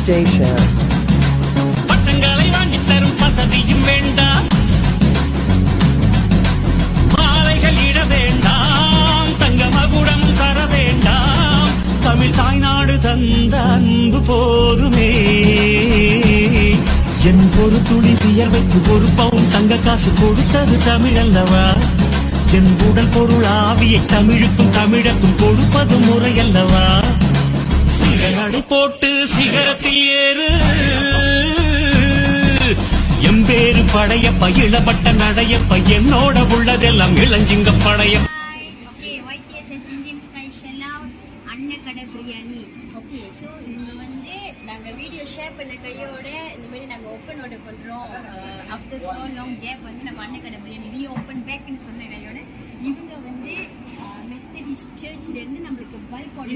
DJ Sham. பட்டங்களை வாங்கி தரும் பதவியும் வேண்டாம், மாலைகள் இட வேண்டாம், தங்க மகுடமும் தர வேண்டாம், தமிழ் தாய்நாடு தந்த அன்பு போதுமே. என் ஒரு துளி வியர்வைக்கு ஒரு பவுன் தங்க காசு கொடுத்தது தமிழ் அல்லவா? என் உடல் பொருள் ஆவியை தமிழுக்கும் தமிழக்கும் கொடுப்பது முறையல்லவா? சிகரடை போட்டு சிகரத்தில் ஏறு, எம்பேரு படையப்ப இளப்பட்ட நடையப்ப, என்னோட உள்ளதெல்லாம் இளஞ்சிங்க படையப்ப. அன்னக்கடை பிரியாணி. ஓகே, ஸோ இவங்க வந்து நாங்கள் வீடியோ ஷேர் பண்ண கையோட இந்த மாதிரி நாங்கள் ஓப்பன் ஆர்டர் பண்ணுறோம். ஆஃப்டர் ஸோ லாங் கேப் வந்து நம்ம அன்னக்கடை பிரியாணி ரீ ஓப்பன் பேக்னு சொன்ன கையோட இவங்க வந்து மெத்தடிஸ்ட் சர்ச்லேருந்து நம்மளுக்கு பல்க் ஆர்டர்